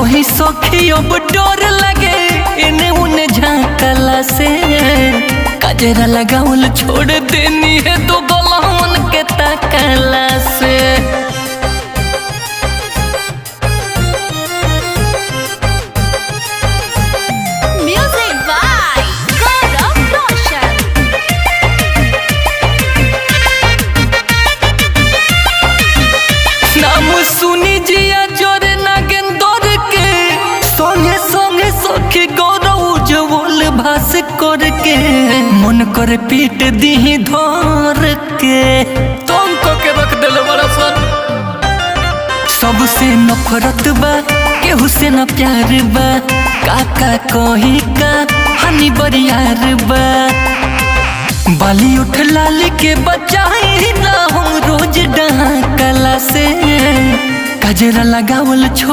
कहीं सखी अब डर लगे इन्हें उन्हें झांकला से। कजरा लगावल छोड़ देनी है तो गलावन के तकला से। Music by Gaurav Roshan। नाम सुनी जिया जोर नागेंदर के संगे संगे सखी गौरव उज्जवल भास करके मन कर पीट दी धर के तुम को के रख दिल बड़ा सन। सबसे नफरत बा केहू से न प्यार बा काका कही का हनी बरियार बा। बाली उठ लाली के बचाई ना हम रोज डहाकला से। कजरा लगावल छोड़